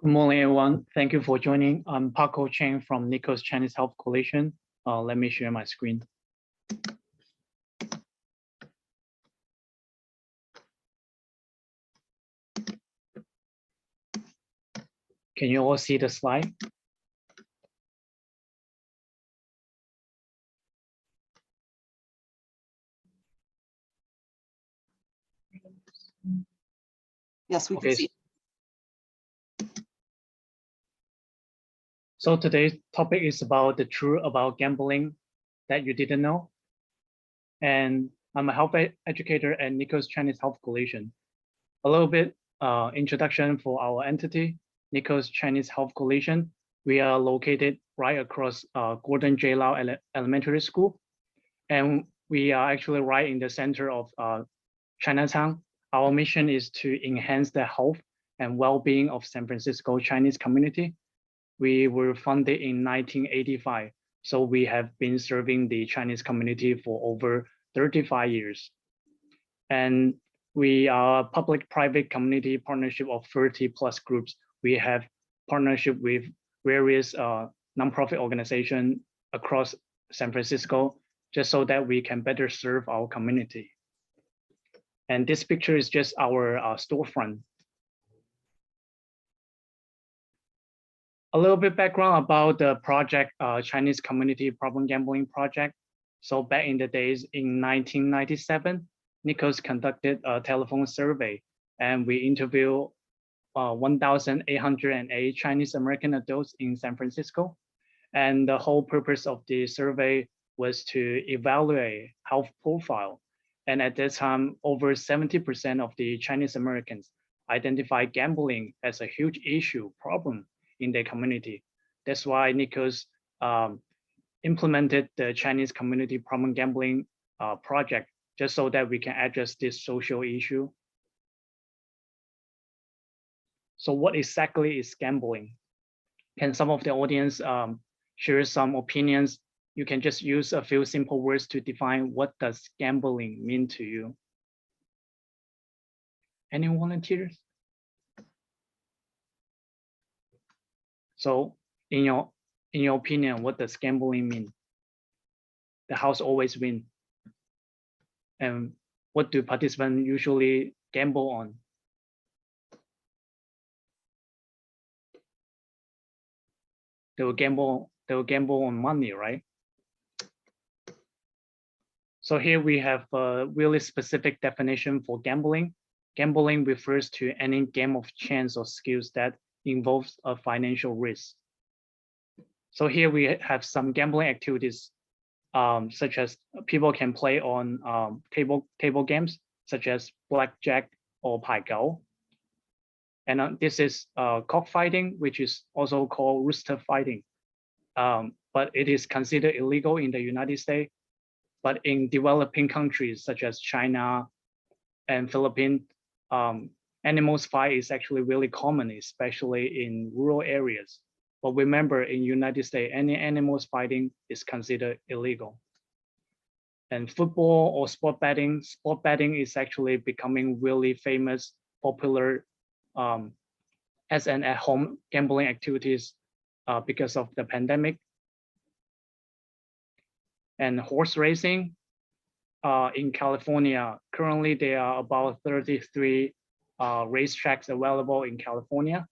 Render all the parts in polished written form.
Good morning, everyone. Thank you for joining. I'm Paco Cheng from NICOS Chinese Health Coalition. Let me share my screen. Can you all see the slide? Yes, we can see. So today's topic is about the truth about gambling that you didn't know. And I'm a health educator at NICOS Chinese Health Coalition. A little bit introduction for our entity, NICOS Chinese Health Coalition. We are located right across Gordon J. Lau Elementary School. And we are actually right in the center of Chinatown. Our mission is to enhance the health and well-being of San Francisco Chinese community. We were founded in 1985, so we have been serving the Chinese community for over 35 years. And we are a public-private community partnership of 30 plus groups. We have partnership with various nonprofit organizations across San Francisco, just so that we can better serve our community. And this picture is just our storefront. A little bit background about the project, Chinese Community Problem Gambling Project. So back in the days in 1997, NICOS conducted a telephone survey and we interviewed 1,808 Chinese American adults in San Francisco. And the whole purpose of the survey was to evaluate health profile. And at that time, over 70% of the Chinese Americans identified gambling as a huge issue problem in their community. That's why NICOS implemented the Chinese Community Problem Gambling project, just so that we can address this social issue. So what exactly is gambling? Can some of the audience share some opinions? You can just use a few simple words to define what does gambling mean to you. Any volunteers? So in your opinion, what does gambling mean? The house always win. And what do participants usually gamble on? They will gamble on money, right? So here we have a really specific definition for gambling. Gambling refers to any game of chance or skills that involves a financial risk. So here we have some gambling activities, such as people can play on table games, such as blackjack or pai gao. And this is cockfighting, which is also called rooster fighting. But it is considered illegal in the United States. But in developing countries such as China and Philippines, animals fight is actually really common, especially in rural areas. But remember, in United States, any animals fighting is considered illegal. And football or sport betting is actually becoming really famous, popular as an at-home gambling activities because of the pandemic. And horse racing in California, currently there are about 33 racetracks available in California.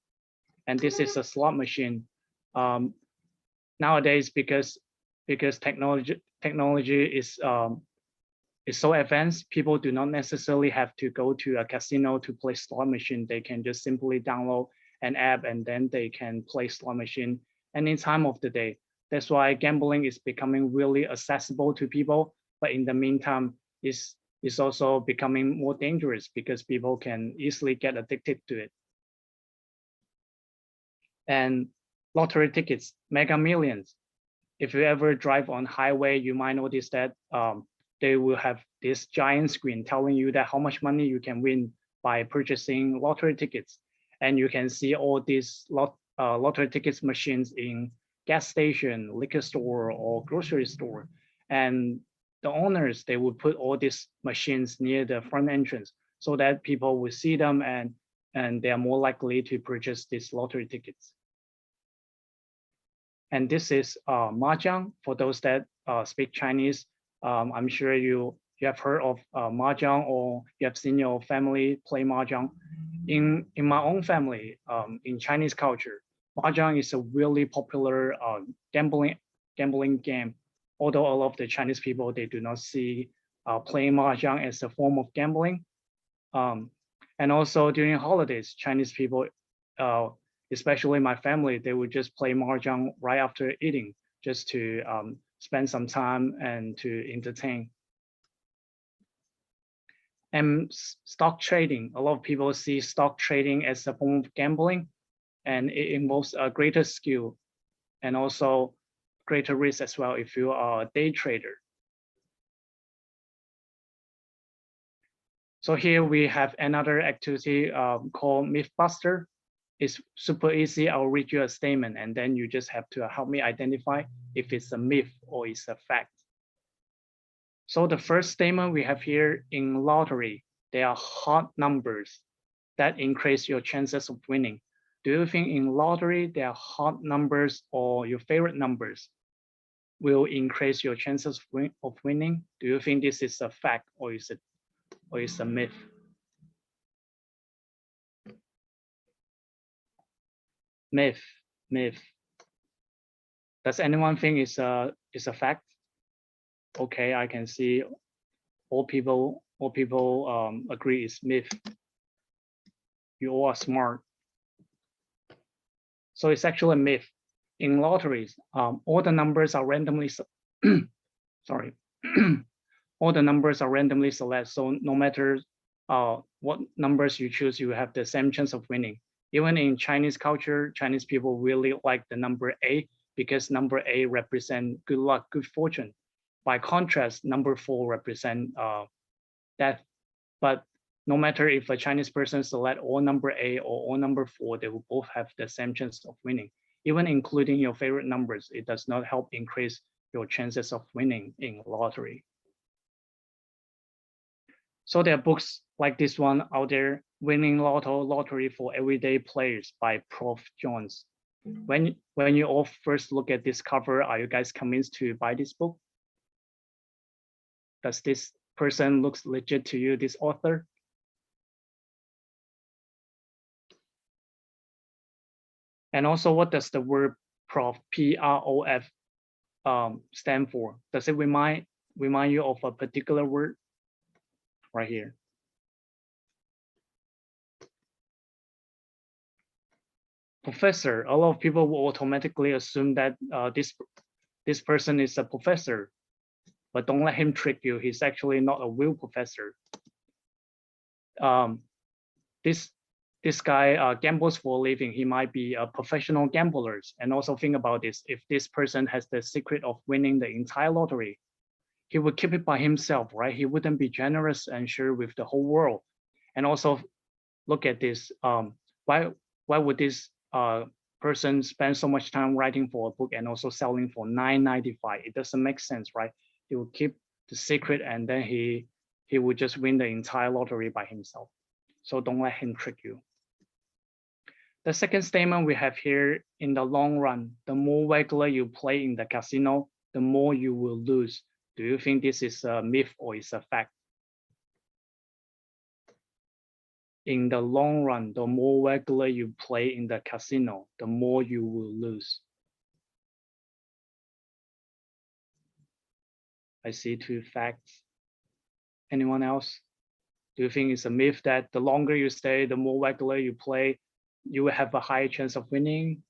And this is a slot machine. Nowadays, because technology is so advanced, people do not necessarily have to go to a casino to play slot machine. They can just simply download an app and then they can play slot machine any time of the day. That's why gambling is becoming really accessible to people. But in the meantime, it's also becoming more dangerous because people can easily get addicted to it. And lottery tickets, Mega Millions. If you ever drive on highway, you might notice that they will have this giant screen telling you that how much money you can win by purchasing lottery tickets. And you can see all these lottery tickets machines in gas station, liquor store, or grocery store. And the owners, they would put all these machines near the front entrance so that people will see them and and they are more likely to purchase these lottery tickets. And this is mahjong. For those that speak Chinese, I'm sure you have heard of mahjong, or you have seen your family play mahjong. In my own family, in Chinese culture, mahjong is a really popular gambling game. Although a lot of the Chinese people, they do not see playing mahjong as a form of gambling. And also during holidays, Chinese people, especially my family, they would just play mahjong right after eating, just to spend some time and to entertain. And stock trading, a lot of people see stock trading as a form of gambling, and it involves a greater skill and also greater risk as well if you are a day trader. So here we have another activity called Mythbuster. It's super easy. I'll read you a statement, and then you just have to help me identify if it's a myth or it's a fact. So the first statement we have here: in lottery, there are hard numbers that increase your chances of winning. Do you think in lottery there are hard numbers, or your favorite numbers will increase your chances of winning? Do you think this is a fact, or is it a myth? Myth. Does anyone think it's a fact? Okay, I can see all people agree it's myth. You all are smart. So it's actually a myth. In lotteries, all the numbers are randomly sorry. All the numbers are randomly selected. So no matter what numbers you choose, you have the same chance of winning. Even in Chinese culture, Chinese people really like the number 8 because number 8 represents good luck, good fortune. By contrast, number 4 represents death. But no matter if a Chinese person select all number 8 or all number 4, they will both have the same chance of winning. Even including your favorite numbers, it does not help increase your chances of winning in lottery. So there are books like this one out there, Winning Lottery for Everyday Players by Prof. Jones. When you all first look at this cover, are you guys convinced to buy this book? Does this person looks legit to you, this author? And also, what does the word prof, P-R-O-F, stand for? Does it remind you of a particular word? Right here. Professor. A lot of people will automatically assume that this person is a professor, but don't let him trick you. He's actually not a real professor. This guy gambles for a living. He might be a professional gambler. And also think about this: if this person has the secret of winning the entire lottery, he would keep it by himself, right? He wouldn't be generous and share with the whole world. And also look at this. Why would this person spend so much time writing for a book and also selling for $9.95? It doesn't make sense, right? He will keep the secret, and then he would just win the entire lottery by himself. So don't let him trick you. The second statement we have here: in the long run, the more regular you play in the casino, the more you will lose. Do you think this is a myth or is a fact? In the long run, the more regular you play in the casino, the more you will lose. I see 2 facts. Anyone else? Do you think it's a myth that the longer you stay, the more regular you play, you will have a higher chance of winning?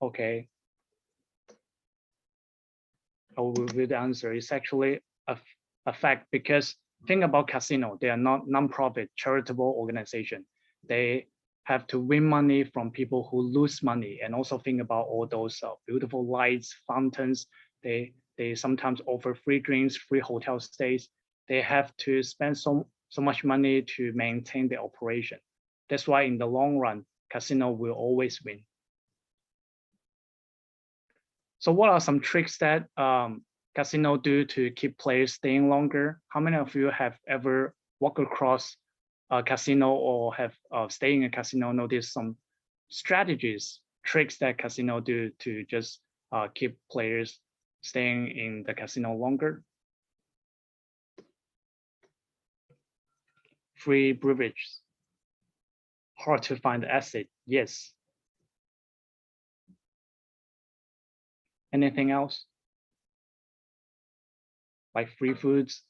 Okay. I will reveal the answer. It's actually a fact, because think about casino. They are not non-profit charitable organization. They have to win money from people who lose money, and also think about all those beautiful lights, fountains. They sometimes offer free drinks, free hotel stays. They have to spend so much money to maintain the operation. That's why in the long run, casino will always win. So what are some tricks that casino do to keep players staying longer? How many of you have ever walked across a casino or have stay in a casino, notice some strategies, tricks that casino do to just keep players staying in the casino longer? Free beverages. Hard to find asset, yes. Anything else? Like free foods?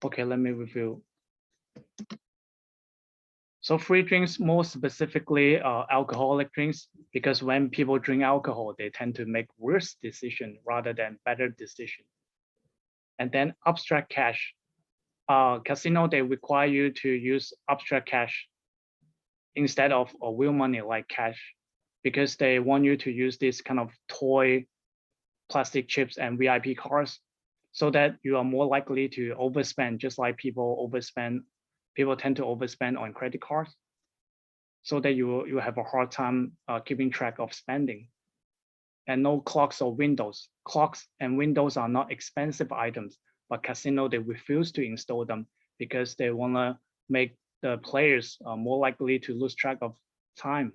Okay, let me review. So free drinks, more specifically alcoholic drinks, because when people drink alcohol, they tend to make worse decisions rather than better decisions. And then abstract cash. Casino, they require you to use abstract cash instead of real money like cash, because they want you to use this kind of toy plastic chips and VIP cards, so that you are more likely to overspend, just like people tend to overspend on credit cards, so that you have a hard time keeping track of spending. And no clocks or windows. Clocks and windows are not expensive items, but casino, they refuse to install them because they want to make the players more likely to lose track of time.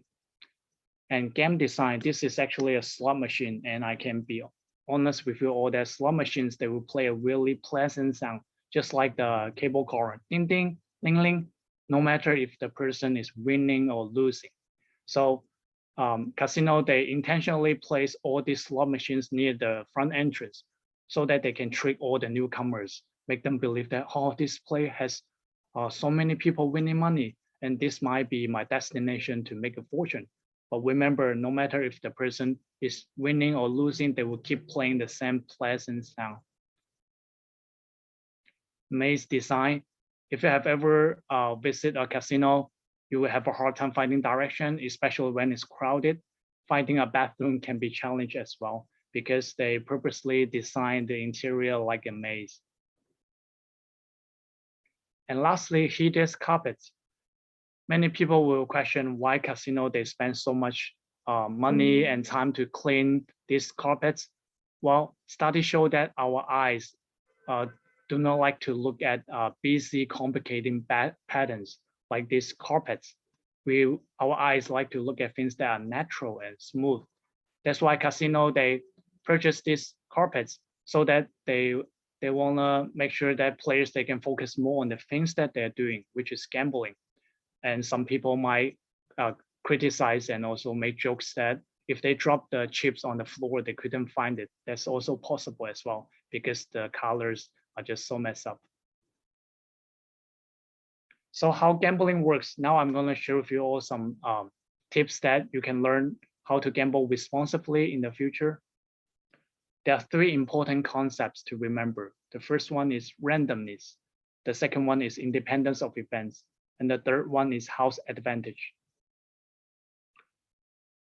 And game design, this is actually a slot machine, and I can be honest with you all that slot machines, they will play a really pleasant sound, just like the cable car, ding ding, ling ling, no matter if the person is winning or losing. So casino, they intentionally place all these slot machines near the front entrance so that they can trick all the newcomers, make them believe that, oh, this place has so many people winning money, and this might be my destination to make a fortune. But remember, no matter if the person is winning or losing, they will keep playing the same pleasant sound. Maze design. If you have ever visited a casino, you will have a hard time finding direction, especially when it's crowded. Finding a bathroom can be challenged as well, because they purposely design the interior like a maze. And lastly, heated carpets. Many people will question why casino they spend so much money and time to clean these carpets. Well, studies show that our eyes do not like to look at busy, complicated patterns like these carpets. Our eyes like to look at things that are natural and smooth. That's why casino, they purchase these carpets so that they want to make sure that players, they can focus more on the things that they're doing, which is gambling. And some people might criticize and also make jokes that if they drop the chips on the floor, they couldn't find it. That's also possible as well, because the colors are just so messed up. So how gambling works, now I'm going to share with you all some tips that you can learn how to gamble responsibly in the future. There are three important concepts to remember. The first one is randomness. The second one is independence of events. And the third one is house advantage.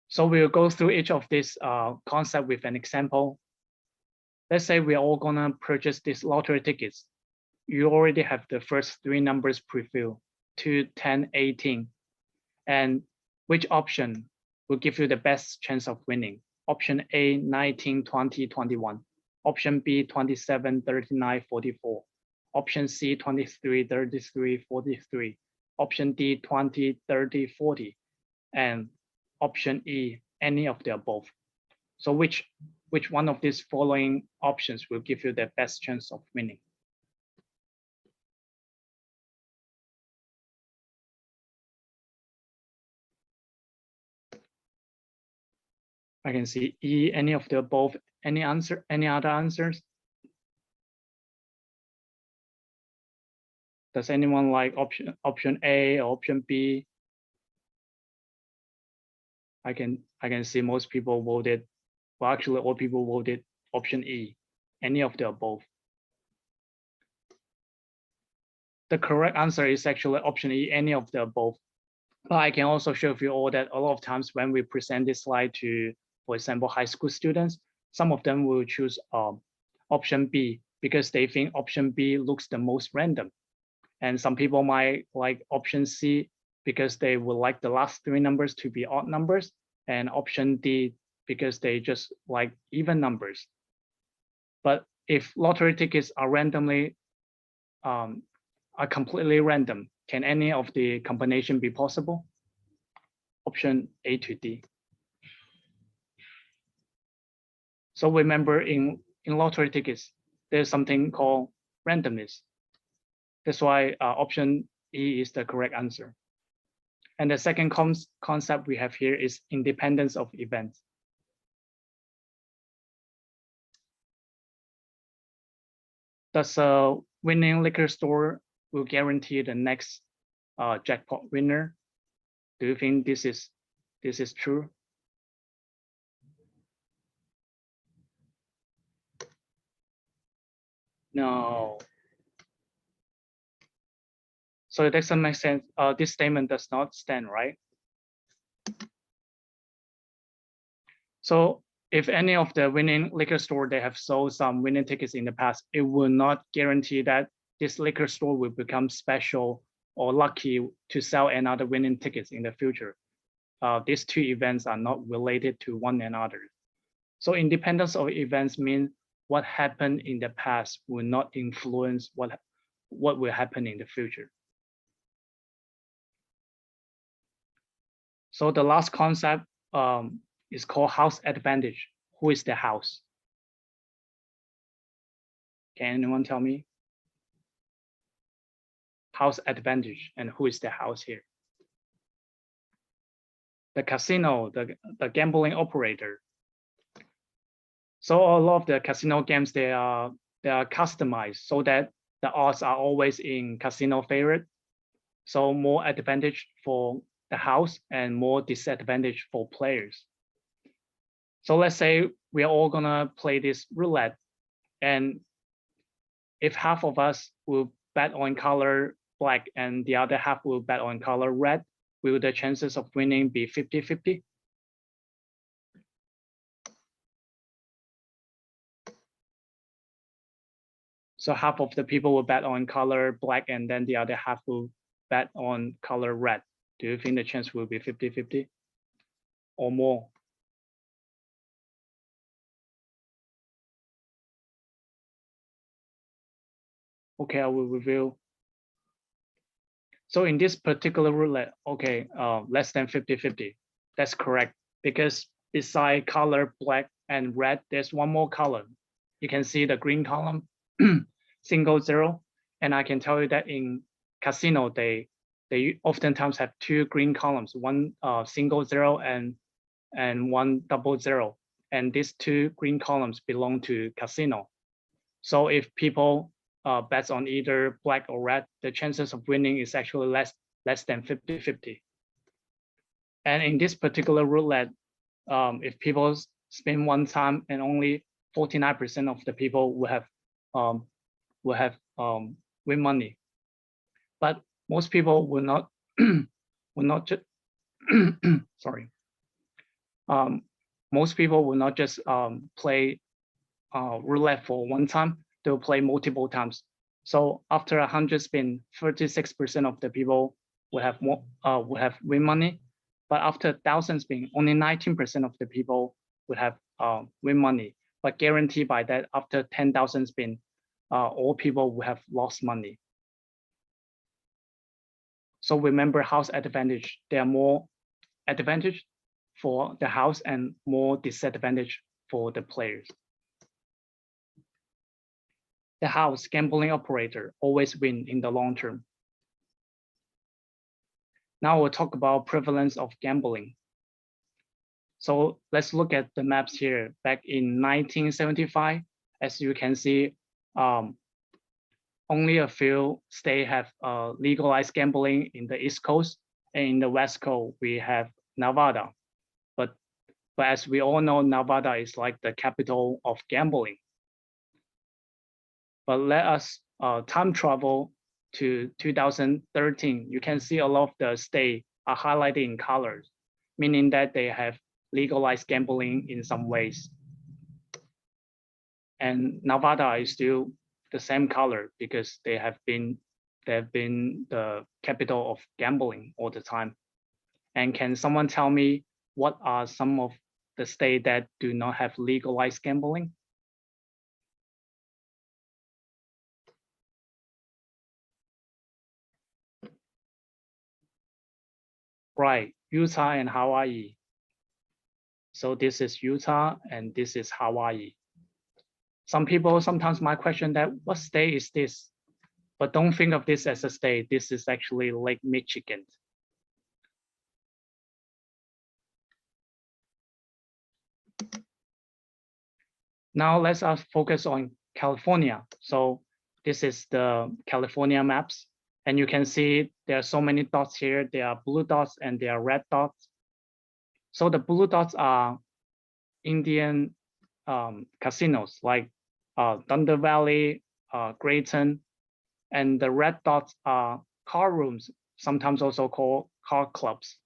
So we'll go through each of these concepts with an example. Let's say we're all gonna purchase these lottery tickets. You already have the first three numbers pre-filled, 2, 10, 18. And which option will give you the best chance of winning? Option A, 19, 20, 21. Option B, 27, 39, 44. Option C, 23, 33, 43. Option D, 20, 30, 40. And option E, any of the above. So which one of these following options will give you the best chance of winning? I can see E, any of the above. Any other answers? Does anyone like option A or option B? I can see most people voted, well, actually all people voted option E, any of the above. The correct answer is actually option E, any of the above. But I can also show you all that a lot of times when we present this slide to, for example, high school students, some of them will choose option B because they think option B looks the most random. And some people might like option C because they would like the last three numbers to be odd numbers, and option D because they just like even numbers. But if lottery tickets are are completely random, can any of the combination be possible? Option A to D. So remember, in lottery tickets, there's something called randomness. That's why option E is the correct answer. And the second concept we have here is independence of events. Does a winning liquor store will guarantee the next jackpot winner? Do you think this is true? No. So it doesn't make sense. This statement does not stand, right? So if any of the winning liquor store, they have sold some winning tickets in the past, it will not guarantee that this liquor store will become special or lucky to sell another winning tickets in the future. These two events are not related to one another. So independence of events means what happened in the past will not influence what will happen in the future. So the last concept is called house advantage. Who is the house? Can anyone tell me? House advantage, and who is the house here? The casino, the gambling operator. So a lot of the casino games, they are customized so that the odds are always in casino favorite. So more advantage for the house and more disadvantage for players. So let's say we are all gonna play this roulette, and if half of us will bet on color black and the other half will bet on color red, will the chances of winning be 50-50? So half of the people will bet on color black and then the other half will bet on color red. Do you think the chance will be 50-50 or more? Okay, I will reveal. So in this particular roulette, okay, less than 50-50. That's correct, because beside color black and red, there's one more column. You can see the green column, single zero. And I can tell you that in casino, they oftentimes have two green columns, one single zero and one double zero. And these two green columns belong to casino. So if people bets on either black or red, the chances of winning is actually less than 50-50. And in this particular roulette, if people spin one time and only 49% of the people will have win money, but most people will not will not just sorry. Most people will not just play roulette for one time. They'll play multiple times. So after 100 spin, 36% of the people will have more will have win money. But after 1,000 spin, only 19% of the people will have win money. But guaranteed by that, after 10,000 spin, all people will have lost money. So remember house advantage. There are more advantage for the house and more disadvantage for the players. The house gambling operator always win in the long term. Now we'll talk about prevalence of gambling. So let's look at the maps here. Back in 1975, as you can see, only a few states have legalized gambling in the East Coast, and in the West Coast, we have Nevada. But as we all know, Nevada is like the capital of gambling. But let us time travel to 2013. You can see a lot of the states are highlighted in colors, meaning that they have legalized gambling in some ways. And Nevada is still the same color because they have been the capital of gambling all the time. And can someone tell me what are some of the state that do not have legalized gambling? Right, Utah and Hawaii. So this is Utah and this is Hawaii. Some people sometimes might question that what state is this? But don't think of this as a state. This is actually Lake Michigan. Now let's focus on California. So this is the California maps. And you can see there are so many dots here. There are blue dots and there are red dots. So the blue dots are Indian casinos like Thunder Valley, Grayton, and the red dots are car rooms, sometimes also called car clubs.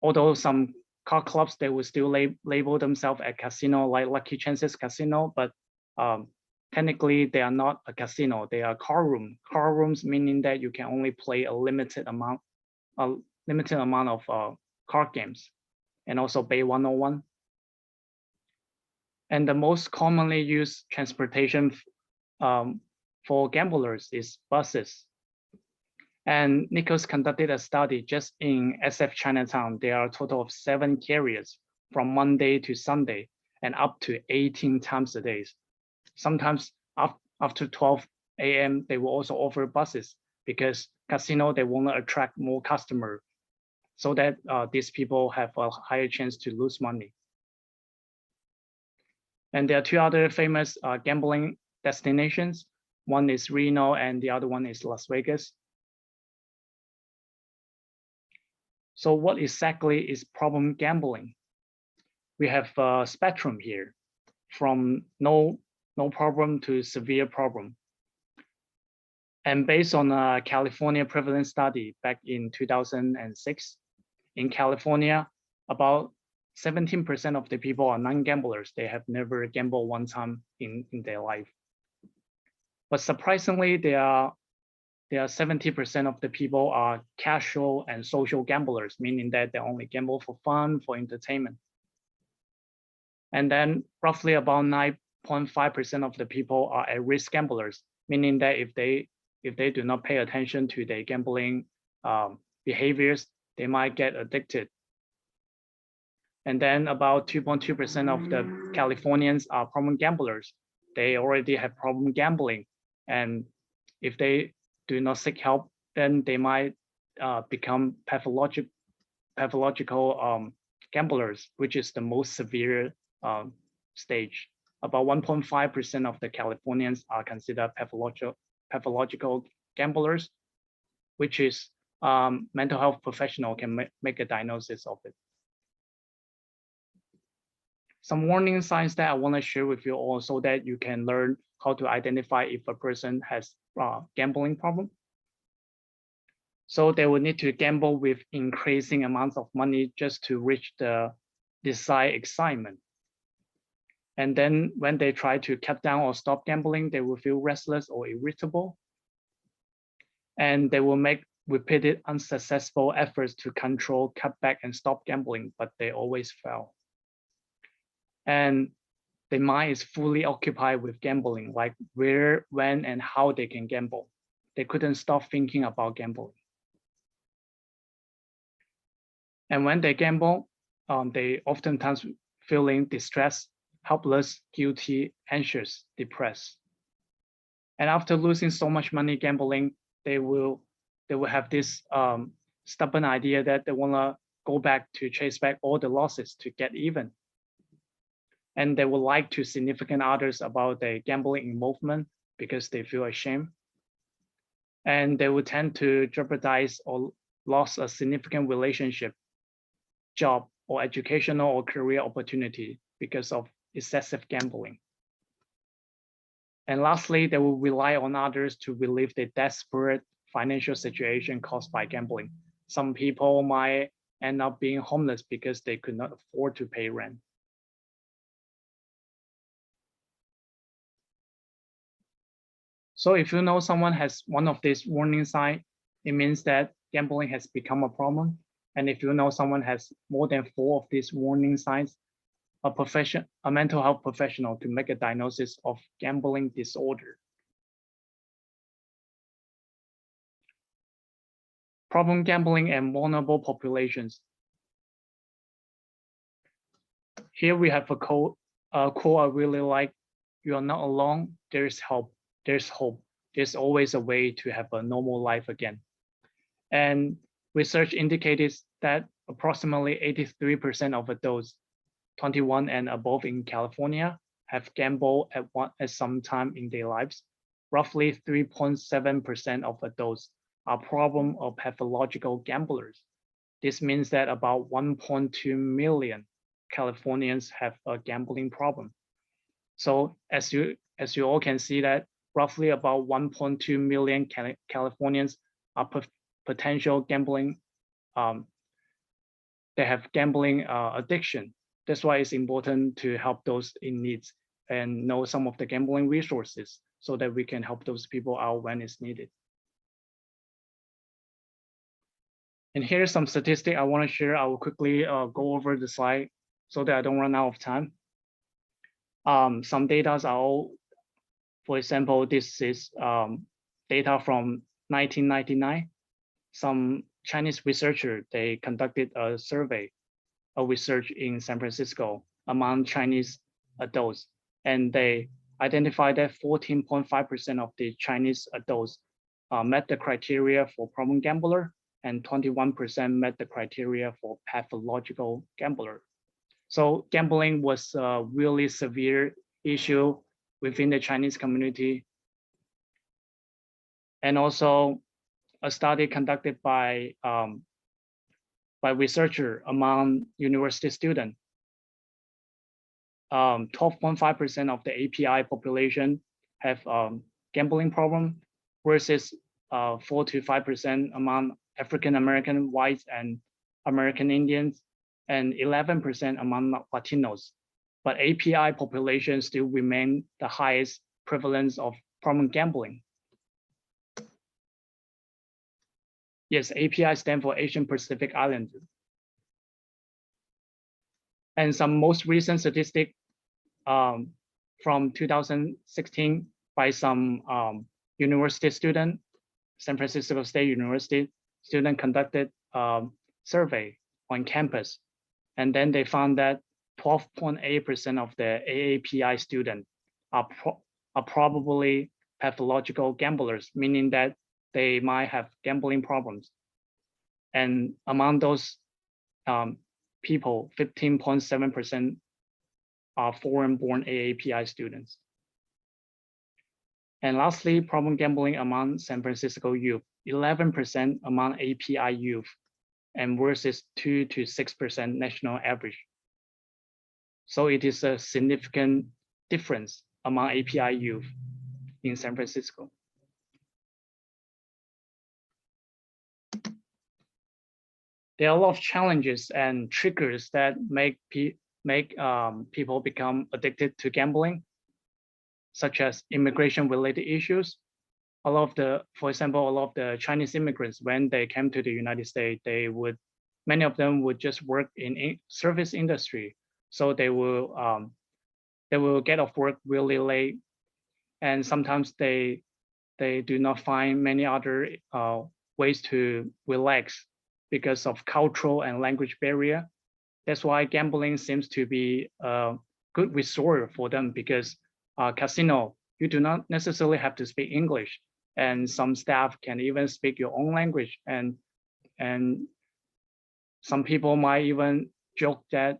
Although some car clubs, they will still label themselves a casino like Lucky Chances Casino, but technically they are not a casino, they are car room. Car rooms meaning that you can only play a limited amount of card games, and also Bay 101. And the most commonly used transportation for gamblers is buses. And NICOS conducted a study just in SF Chinatown. There are a total of 7 carriers from Monday to Sunday and up to 18 times a day. Sometimes after 12 a.m., they will also offer buses because casino, they want to attract more customers so that these people have a higher chance to lose money. And there are 2 other famous gambling destinations. One is Reno and the other one is Las Vegas. So what exactly is problem gambling? We have a spectrum here from no problem to severe problem. And based on a California prevalence study back in 2006, in California, about 17% of the people are non-gamblers. They have never gambled one time in their life. But surprisingly, there are 70% of the people are casual and social gamblers, meaning that they only gamble for fun, for entertainment. And then roughly about 9.5% of the people are at-risk gamblers, meaning that if they do not pay attention to their gambling behaviors, they might get addicted. And then about 2.2% of the Californians are problem gamblers. They already have problem gambling. And if they do not seek help, then they might become pathological gamblers, which is the most severe stage. About 1.5% of the Californians are considered pathological gamblers, which is mental health professional can make a diagnosis of it. Some warning signs that I want to share with you all so that you can learn how to identify if a person has gambling problem. So they will need to gamble with increasing amounts of money just to reach the desired excitement. And then when they try to cut down or stop gambling, they will feel restless or irritable. And they will make repeated unsuccessful efforts to control, cut back, and stop gambling, but they always fail. And the mind is fully occupied with gambling, like where, when, and how they can gamble. They couldn't stop thinking about gambling. And when they gamble, they oftentimes feeling distressed, helpless, guilty, anxious, depressed. And after losing so much money gambling, they will have this stubborn idea that they want to go back to chase back all the losses to get even. And they would like to significant others about their gambling involvement because they feel ashamed. And they would tend to jeopardize or lose a significant relationship, job, or educational or career opportunity because of excessive gambling. And lastly, they will rely on others to relieve the desperate financial situation caused by gambling. Some people might end up being homeless because they could not afford to pay rent. So if you know someone has one of these warning signs, it means that gambling has become a problem. And if you know someone has more than 4 of these warning signs, a mental health professional to make a diagnosis of gambling disorder. Problem gambling and vulnerable populations. Here we have a quote I really like. You are not alone. There's help. There's hope. There's always a way to have a normal life again. And research indicated that approximately 83% of adults 21 and above in California have gambled at some time in their lives. Roughly 3.7% of adults are problem or pathological gamblers. This means that about 1.2 million Californians have a gambling problem. So as you all can see that roughly about 1.2 million Californians are potential gambling. They have gambling addiction. That's why it's important to help those in need and know some of the gambling resources so that we can help those people out when it's needed. And here's some statistic I want to share. I will quickly go over the slide so that I don't run out of time. Some data are all, for example, this is data from 1999. Some Chinese researcher, they conducted a survey, a research in San Francisco among Chinese adults, and they identified that 14.5% of the Chinese adults met the criteria for problem gambler, and 21% met the criteria for pathological gambler. So gambling was a really severe issue within the Chinese community. And also a study conducted by researcher among university students. 12.5% of the API population have gambling problem versus 4 to 5% among African American whites and American Indians, and 11% among Latinos. But API population still remain the highest prevalence of problem gambling. Yes, API stands for Asian Pacific Islander. And some most recent statistic from 2016 by some university student, San Francisco State University student conducted survey on campus. And then they found that 12.8% of the AAPI students are probably pathological gamblers, meaning that they might have gambling problems. And among those people, 15.7% are foreign-born AAPI students. And lastly, problem gambling among San Francisco youth, 11% among API youth, and versus 2 to 6% national average. So it is a significant difference among API youth in San Francisco. There are a lot of challenges and triggers that make people become addicted to gambling, such as immigration-related issues. For example, a lot of the Chinese immigrants, when they came to the United States, many of them would just work in service industry. So they will get off work really late, and sometimes they do not find many other ways to relax because of cultural and language barrier. That's why gambling seems to be a good resort for them, because casino, you do not necessarily have to speak English, and some staff can even speak your own language, and some people might even joke that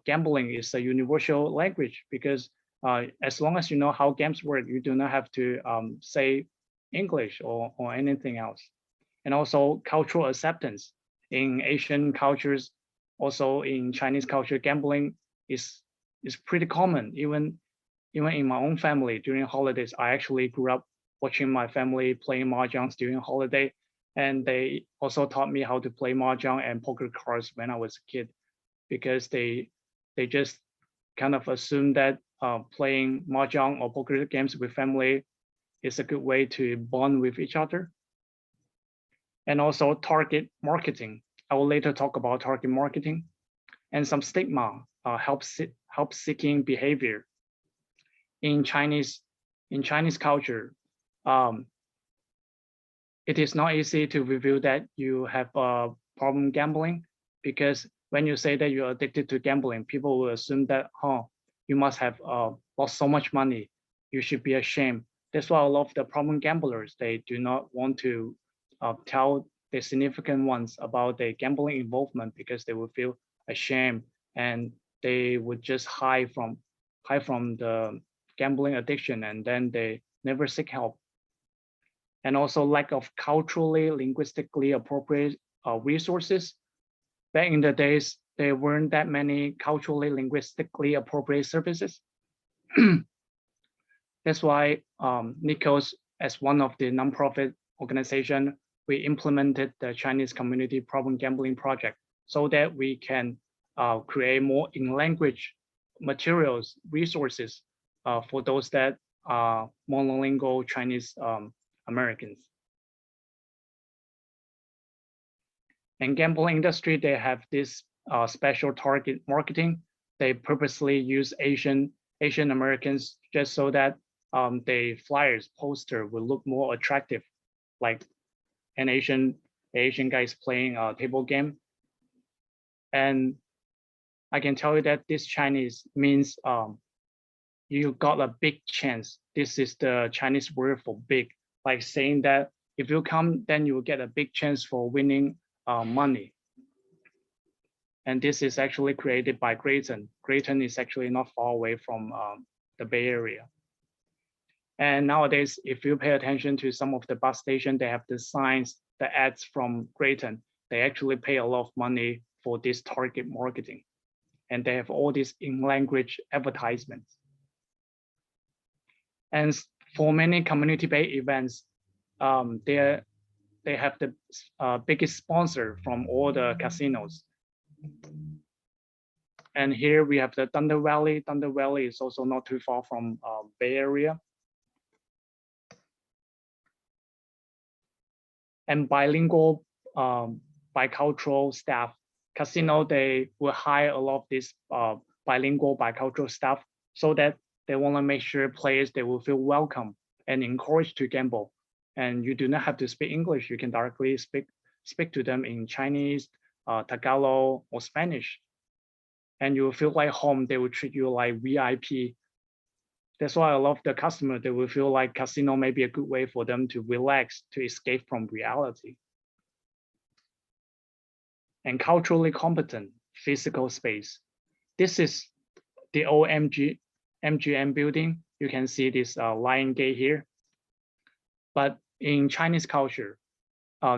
gambling is a universal language, because as long as you know how games work, you do not have to say English or anything else. And also cultural acceptance. In Asian cultures, also in Chinese culture, gambling is pretty common. Even in my own family, during holidays, I actually grew up watching my family playing mahjong during holiday, and they also taught me how to play mahjong and poker cards when I was a kid, because they just kind of assumed that playing mahjong or poker games with family is a good way to bond with each other. And also target marketing. I will later talk about target marketing and some stigma, help-seeking behavior. In Chinese culture, it is not easy to reveal that you have a problem gambling, because when you say that you're addicted to gambling, people will assume that, oh, you must have lost so much money. You should be ashamed. That's why a lot of the problem gamblers, they do not want to tell the significant ones about their gambling involvement, because they will feel ashamed, and they would just hide from the gambling addiction, and then they never seek help. And also lack of culturally, linguistically appropriate resources. Back in the days, there weren't that many culturally, linguistically appropriate services. That's why NICOS, as one of the nonprofit organization, we implemented the Chinese Community Problem Gambling Project, so that we can create more in-language materials, resources for those that are monolingual Chinese Americans. And gambling industry, they have this special target marketing. They purposely use Asian Americans just so that the flyers poster will look more attractive, like an Asian guys playing a table game. And I can tell you that this Chinese means you got a big chance. This is the Chinese word for big, like saying that if you come, then you will get a big chance for winning money. And this is actually created by Grayton. Grayton is actually not far away from the Bay Area. And nowadays, if you pay attention to some of the bus stations, they have the signs, the ads from Grayton. They actually pay a lot of money for this target marketing. And they have all these in-language advertisements. And for many community-based events, they have the biggest sponsor from all the casinos. And here we have the Thunder Valley. Thunder Valley is also not too far from Bay Area. And bilingual, bicultural staff. Casino, they will hire a lot of this bilingual, bicultural staff, so that they want to make sure players, they will feel welcome and encouraged to gamble. And you do not have to speak English. You can directly speak to them in Chinese, Tagalog, or Spanish. And you will feel like home. They will treat you like VIP. That's why I love the customer. They will feel like casino may be a good way for them to relax, to escape from reality. And culturally competent physical space. This is the old MGM building. You can see this lion gate here. But in Chinese culture,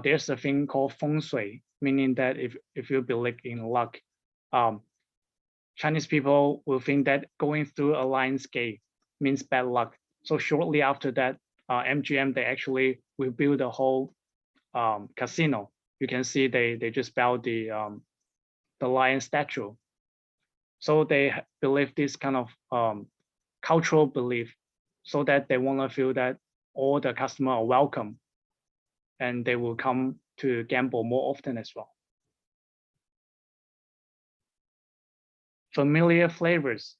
there's a thing called feng shui, meaning that if you believe in luck, Chinese people will think that going through a lion's gate means bad luck. So shortly after that, MGM, they actually will build a whole casino. You can see they just built the lion statue. So they believe this kind of cultural belief, so that they want to feel that all the customers are welcome, and they will come to gamble more often as well. Familiar flavors.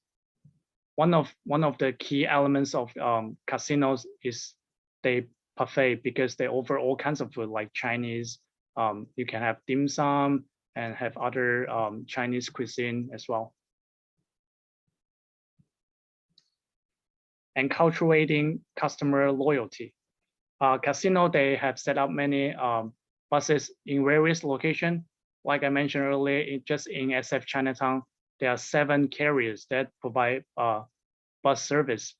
One of the key elements of casinos is they buffet, because they offer all kinds of food like Chinese. You can have dim sum and have other Chinese cuisine as well. And cultivating customer loyalty. Casino, they have set up many buses in various locations. Like I mentioned earlier, just in SF Chinatown, there are 7 carriers that provide bus service.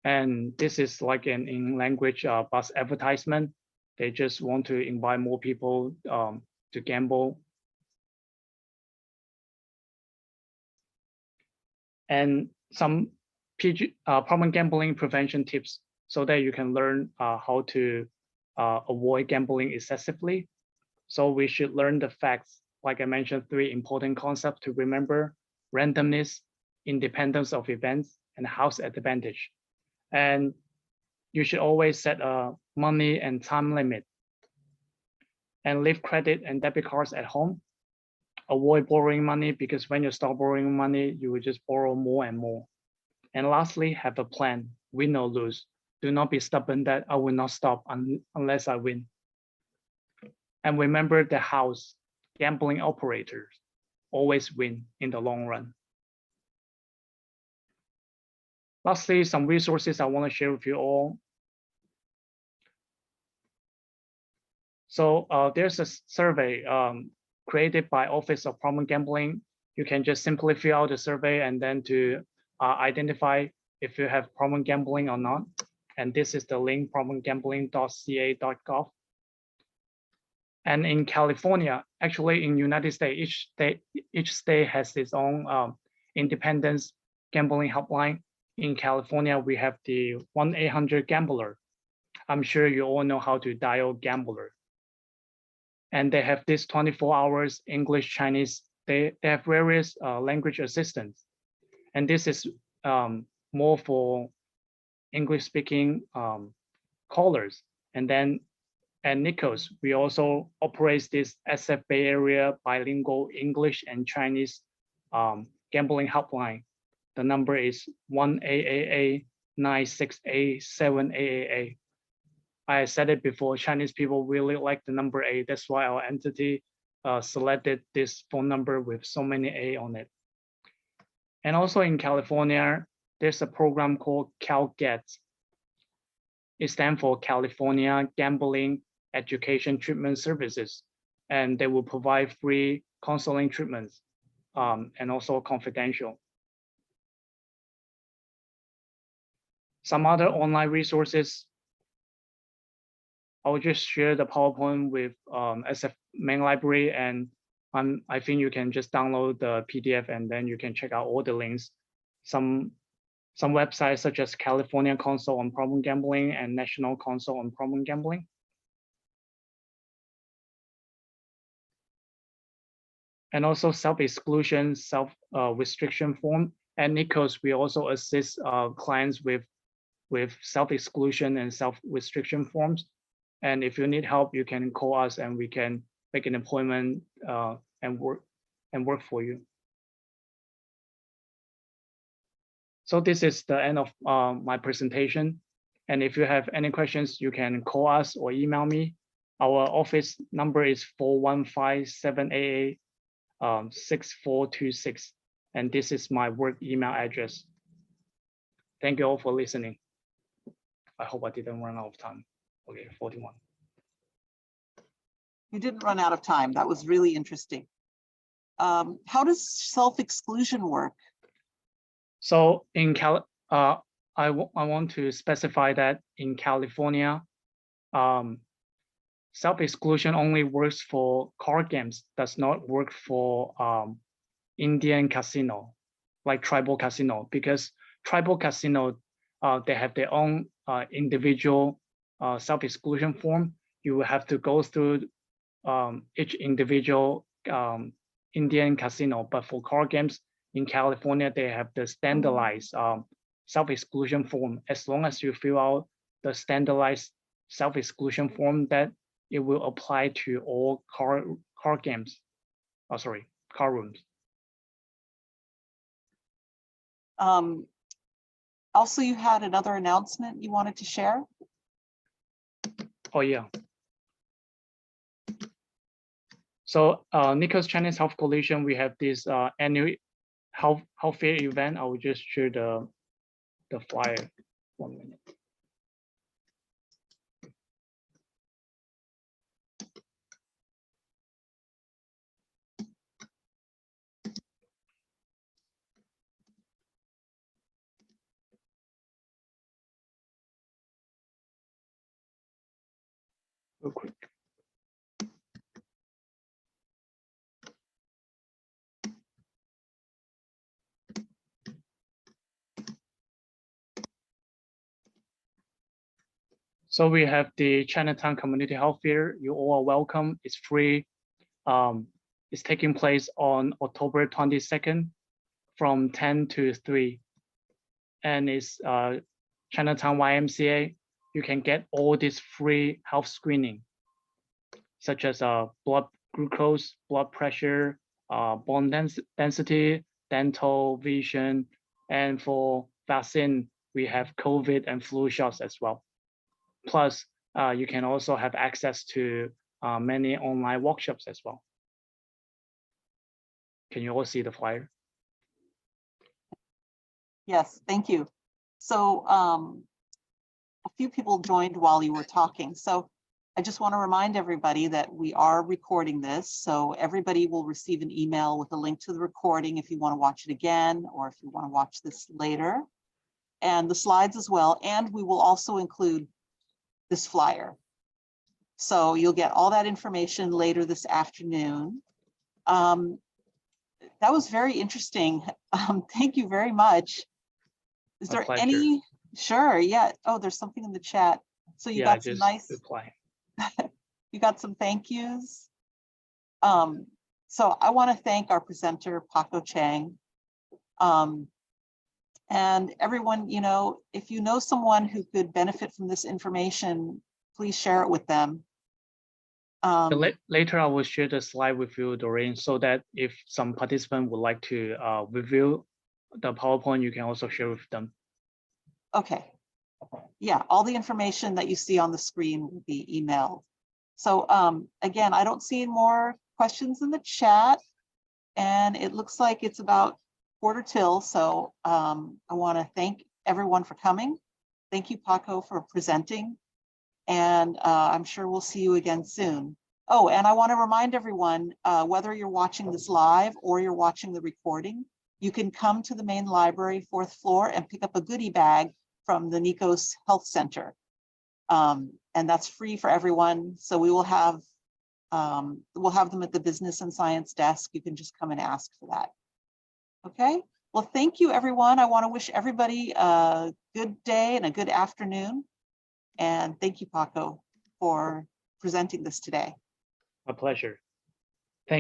And this is like an in-language bus advertisement. They just want to invite more people to gamble. And some problem gambling prevention tips, so that you can learn how to avoid gambling excessively. So we should learn the facts. Like I mentioned, 3 important concepts to remember: randomness, independence of events, and house advantage. And you should always set a money and time limit. and leave credit and debit cards at home. Avoid borrowing money, because when you start borrowing money, you will just borrow more and more. And lastly, have a plan, win or lose. Do not be stubborn that I will not stop unless I win. And remember the house, gambling operators always win in the long run. Lastly, some resources I want to share with you all. So there's a survey created by Office of Problem Gambling. You can just simply fill out the survey and then to identify if you have problem gambling or not. And this is the link, problemgambling.ca.gov. And in California, actually in United States, each state has its own independent gambling helpline. In California, we have the 1-800-GAMBLER. I'm sure you all know how to dial gambler. And they have this 24 hours English, Chinese. They have various language assistants. And this is more for English speaking callers. And then at NICOS, we also operate this SF Bay Area bilingual English and Chinese gambling helpline. The number is 1-888-968-7888. I said it before, Chinese people really like the number 8. That's why our entity selected this phone number with so many A on it. And also in California, there's a program called CalGET. It stands for California Gambling Education Treatment Services. And they will provide free counseling treatments and also confidential. Some other online resources, I'll just share the PowerPoint with SF main library, and I think you can just download the PDF and then you can check out all the links. Some websites such as California Council on Problem Gambling and National Council on Problem Gambling. And also self-exclusion, self-restriction form. At NICOS, we also assist clients with self-exclusion and self-restriction forms. And if you need help, you can call us and we can make an appointment and work for you. So this is the end of my presentation. And if you have any questions, you can call us or email me. Our office number is 415-788-6426. And this is my work email address. Thank you all for listening. I hope I didn't run out of time. Okay, 41. You didn't run out of time. That was really interesting. How does self-exclusion work? So in I want to specify that in California, self-exclusion only works for card games, does not work for Indian casino, like tribal casino, because tribal casino, they have their own individual self-exclusion form. You will have to go through each individual Indian casino, but for card games in California, they have the standardized self-exclusion form. As long as you fill out the standardized self-exclusion form, that it will apply to all card games. Oh, sorry, card rooms. Also, you had another announcement you wanted to share? Oh, yeah. So NICOS Chinese Health Coalition, we have this annual health fair event. I will just share the flyer. 1 minute. Real quick. So we have the Chinatown Community Health Fair. You all are welcome. It's free. It's taking place on October 22nd from 10 to 3. And it's Chinatown YMCA. You can get all this free health screening. such as blood glucose, blood pressure, bone density, dental, vision, and for vaccine, we have COVID and flu shots as well. Plus, you can also have access to many online workshops as well. Can you all see the flyer? Yes, thank you. So a few people joined while you were talking. So I just want to remind everybody that we are recording this. So everybody will receive an email with a link to the recording if you want to watch it again, or if you want to watch this later, and the slides as well. And we will also include this flyer. So you'll get all that information later this afternoon. That was very interesting. Thank you very much. Is there any? Sure, yeah. Oh, there's something in the chat. So you got some nice, reply. You got some thank yous. So I want to thank our presenter, Paco Chang. And everyone, you know, if you know someone who could benefit from this information, please share it with them. Later, I will share the slide with you, Doreen, so that if some participant would like to review the PowerPoint, you can also share with them. Okay. Yeah, all the information that you see on the screen will be emailed. So again, I don't see any more questions in the chat, and it looks like it's about 1:45. So I want to thank everyone for coming. Thank you, Paco, for presenting. And I'm sure we'll see you again soon. Oh, and I want to remind everyone, whether you're watching this live or you're watching the recording, you can come to the main library, 4th floor, and pick up a goodie bag from the NICOS Health Center. And that's free for everyone. So we will have, we'll have them at the business and science desk. You can just come and ask for that. Okay, well, thank you, everyone. I want to wish everybody a good day and a good afternoon. And thank you, Paco, for presenting this today. My pleasure.